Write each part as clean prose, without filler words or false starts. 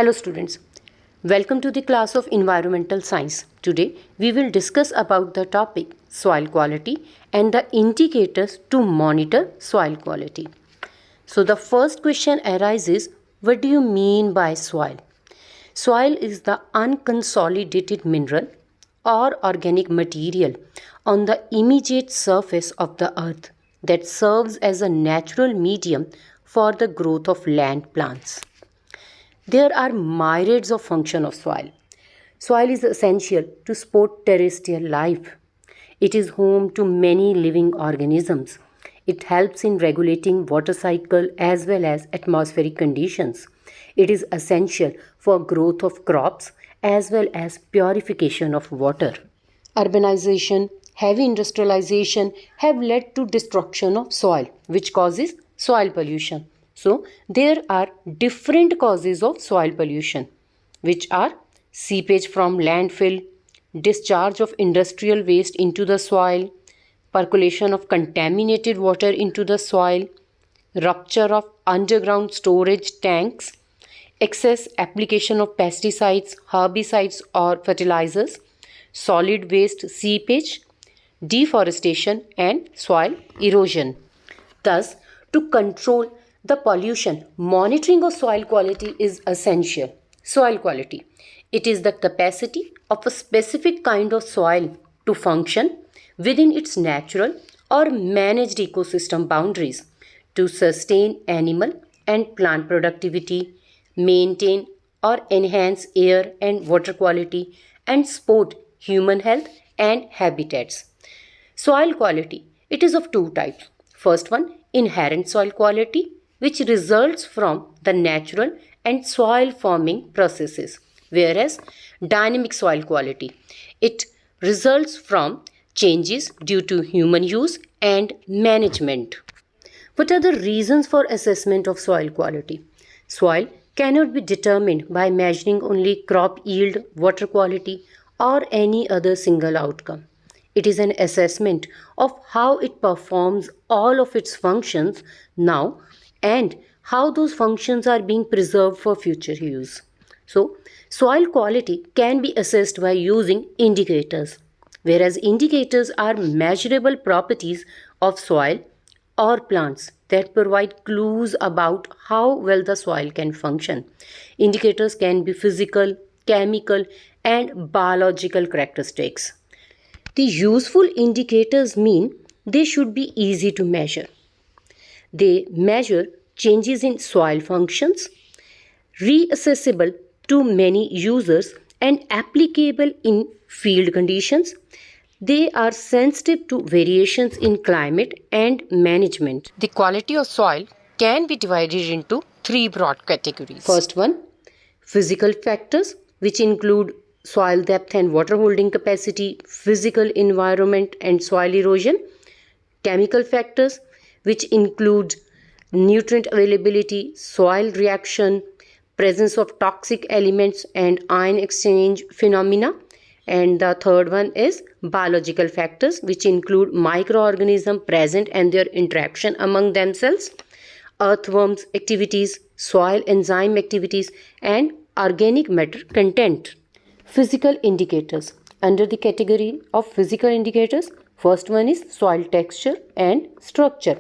Hello students, welcome to the class of Environmental Science. Today we will discuss about the topic soil quality and the indicators to monitor soil quality. So the first question arises, what do you mean by soil? Soil is the unconsolidated mineral or organic material on the immediate surface of the earth that serves as a natural medium for the growth of land plants. There are myriads of functions of soil. Soil is essential to support terrestrial life. It is home to many living organisms. It helps in regulating water cycle as well as atmospheric conditions. It is essential for growth of crops as well as purification of water. Urbanization, heavy industrialization have led to destruction of soil, which causes soil pollution. So, there are different causes of soil pollution, which are seepage from landfill, discharge of industrial waste into the soil, percolation of contaminated water into the soil, rupture of underground storage tanks, excess application of pesticides, herbicides or fertilizers, solid waste seepage, deforestation and soil erosion. Thus, to control the pollution, monitoring of soil quality is essential. Soil quality. It is the capacity of a specific kind of soil to function within its natural or managed ecosystem boundaries to sustain animal and plant productivity, maintain or enhance air and water quality, and support human health and habitats. Soil quality. It is of two types. First one, inherent soil quality, which results from the natural and soil forming processes, whereas dynamic soil quality, it results from changes due to human use and management. What are the reasons for assessment of soil quality? Soil cannot be determined by measuring only crop yield, water quality, or any other single outcome. It is an assessment of how it performs all of its functions now and how those functions are being preserved for future use. So, soil quality can be assessed by using indicators, whereas indicators are measurable properties of soil or plants that provide clues about how well the soil can function. Indicators can be physical, chemical, and biological characteristics. The useful indicators mean they should be easy to measure. They measure changes in soil functions, reaccessible to many users, and applicable in field conditions. They are sensitive to variations in climate and management. The quality of soil can be divided into three broad categories. First one, physical factors, which include soil depth and water holding capacity, physical environment and soil erosion. Chemical factors, which include nutrient availability, soil reaction, presence of toxic elements and ion exchange phenomena. And the third one is biological factors, which include microorganisms present and their interaction among themselves, earthworms activities, soil enzyme activities, and organic matter content. Physical indicators. Under the category of physical indicators, first one is soil texture and structure.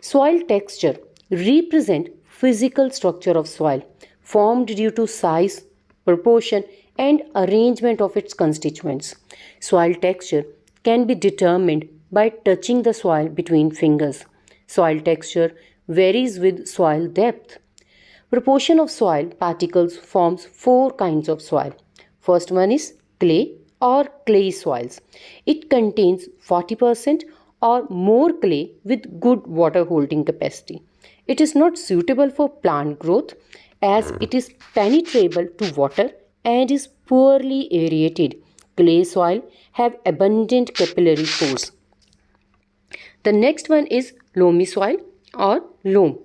Soil texture represent physical structure of soil formed due to size, proportion, and arrangement of its constituents. Soil texture can be determined by touching the soil between fingers. Soil texture varies with soil depth. Proportion of soil particles forms four kinds of soil. First one is clay or clay soils. It contains 40% or more clay with good water holding capacity. It is not suitable for plant growth as it is penetrable to water and is poorly aerated. Clay soil have abundant capillary pores. The next one is loamy soil or loam.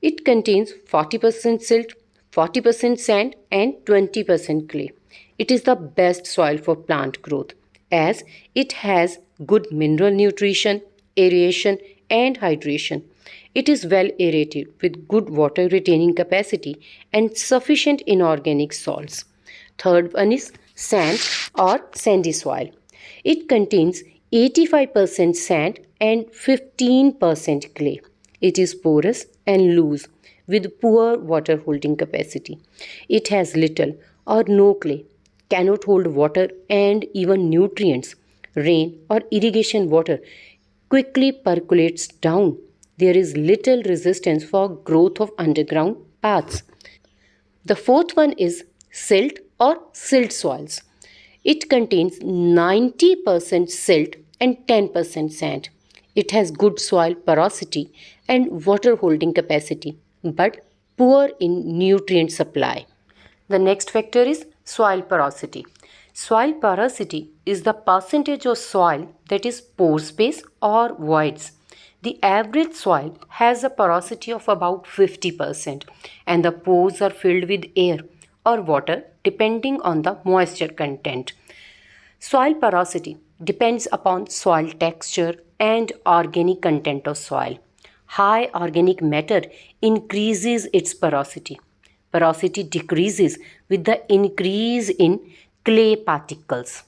It contains 40% silt, 40% sand and 20% clay. It is the best soil for plant growth as it has good mineral nutrition, aeration and hydration. It is well aerated with good water retaining capacity and sufficient inorganic salts. Third one is sand or sandy soil. It contains 85% sand and 15% clay. It is porous and loose with poor water holding capacity. It has little or no clay, cannot hold water and even nutrients. Rain or irrigation water quickly percolates down. There is little resistance for growth of underground paths. The fourth one is silt or silt soils. It contains 90% silt and 10% sand. It has good soil porosity and water holding capacity, but poor in nutrient supply. The next factor is soil porosity. Soil porosity is the percentage of soil that is pore space or voids. The average soil has a porosity of about 50% and the pores are filled with air or water depending on the moisture content. Soil porosity depends upon soil texture and organic content of soil. High organic matter increases its porosity. Porosity decreases with the increase in clay particles.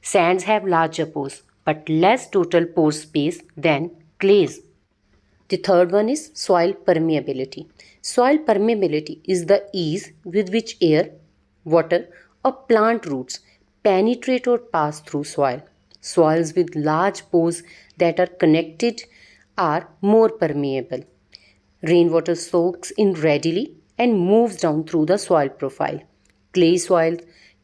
Sands have larger pores but less total pore space than clays. The third one is soil permeability. Soil permeability is the ease with which air, water, or plant roots penetrate or pass through soil. Soils with large pores that are connected are more permeable. Rainwater soaks in readily and moves down through the soil profile. Clay soils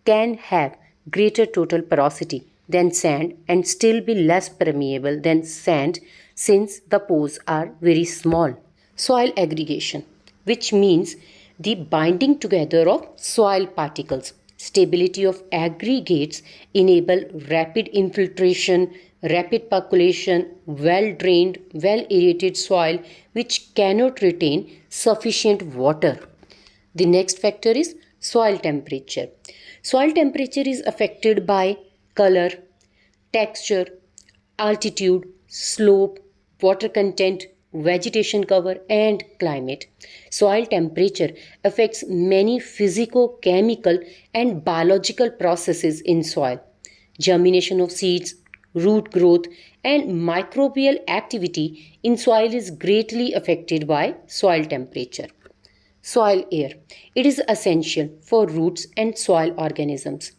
can have greater total porosity than sand and still be less permeable than sand since the pores are very small. Soil aggregation, which means the binding together of soil particles. Stability of aggregates enable rapid infiltration, rapid percolation, well-drained, well-aerated soil which cannot retain sufficient water. The next factor is soil temperature. Soil temperature is affected by color, texture, altitude, slope, water content, vegetation cover, and climate. Soil temperature affects many physico-chemical and biological processes in soil. Germination of seeds, root growth, and microbial activity in soil is greatly affected by soil temperature. Soil air. It is essential for roots and soil organisms.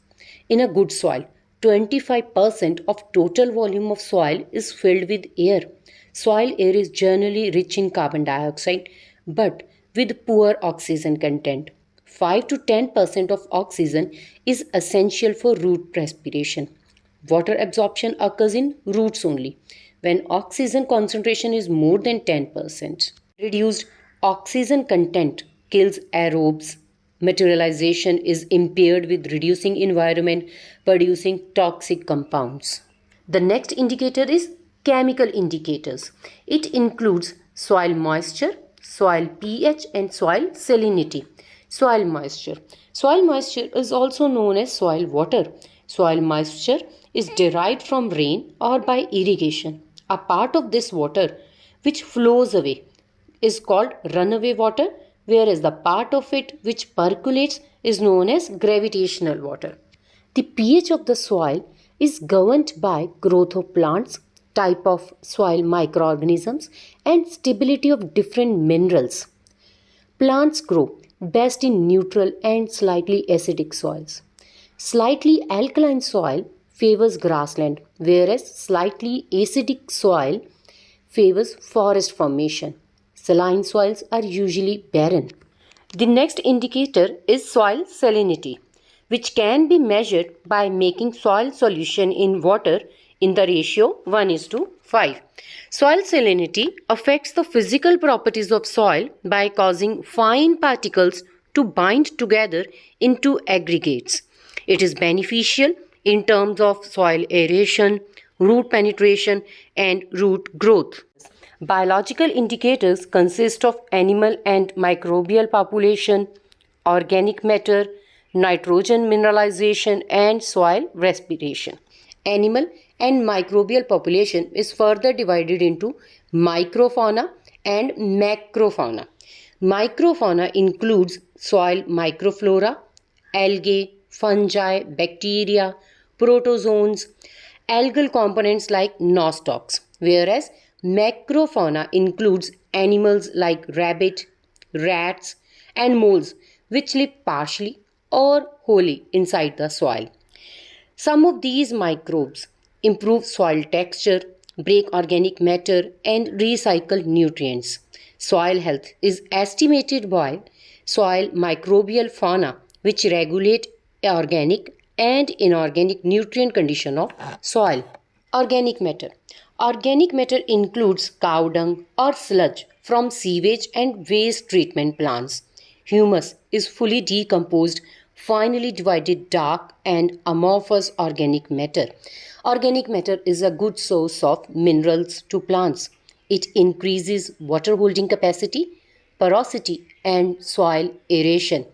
In a good soil, 25% of total volume of soil is filled with air. Soil air is generally rich in carbon dioxide but with poor oxygen content. 5 to 10% of oxygen is essential for root respiration. Water absorption occurs in roots only when oxygen concentration is more than 10%. Reduced oxygen content kills aerobes. Materialization is impaired with reducing environment producing toxic compounds. The next indicator is chemical indicators. It includes soil moisture, soil pH and soil salinity. Soil moisture. Soil moisture is also known as soil water. Soil moisture is derived from rain or by irrigation. A part of this water which flows away is called runaway water, whereas the part of it which percolates is known as gravitational water. The pH of the soil is governed by growth of plants, type of soil microorganisms, and stability of different minerals. Plants grow best in neutral and slightly acidic soils. Slightly alkaline soil favors grassland, whereas slightly acidic soil favors forest formation. Saline soils are usually barren. The next indicator is soil salinity, which can be measured by making soil solution in water in the ratio 1:5. Soil salinity affects the physical properties of soil by causing fine particles to bind together into aggregates. It is beneficial in terms of soil aeration, root penetration, and root growth. Biological indicators consist of animal and microbial population, organic matter, nitrogen mineralization, and soil respiration. Animal and microbial population is further divided into microfauna and macrofauna. Microfauna includes soil microflora, algae, fungi, bacteria, protozoans, algal components like nostocs, whereas macrofauna includes animals like rabbit, rats, and moles which live partially or wholly inside the soil. Some of these microbes improve soil texture, break organic matter, and recycle nutrients. Soil health is estimated by soil microbial fauna, which regulate organic and inorganic nutrient condition of soil. Organic matter. Organic matter includes cow dung or sludge from sewage and waste treatment plants. Humus is fully decomposed, finely divided dark and amorphous organic matter. Organic matter is a good source of minerals to plants. It increases water holding capacity, porosity, and soil aeration.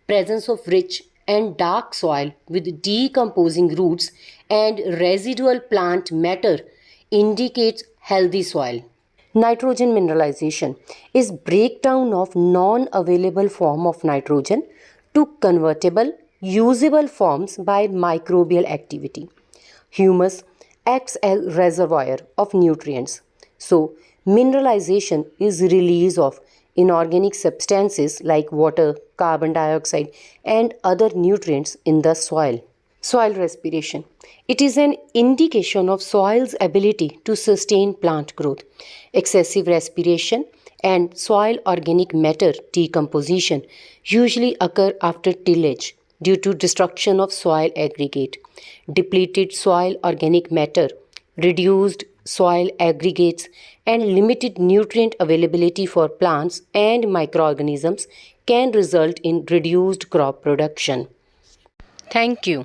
Presence of rich and dark soil with decomposing roots and residual plant matter indicates healthy soil. Nitrogen mineralization is breakdown of non-available form of nitrogen to convertible, usable forms by microbial activity. Humus acts as reservoir of nutrients. So, mineralization is release of inorganic substances like water, carbon dioxide, and other nutrients in the soil. Soil respiration. It is an indication of soil's ability to sustain plant growth. Excessive respiration and soil organic matter decomposition usually occur after tillage due to destruction of soil aggregate. Depleted soil organic matter, reduced soil aggregates, and limited nutrient availability for plants and microorganisms can result in reduced crop production. Thank you.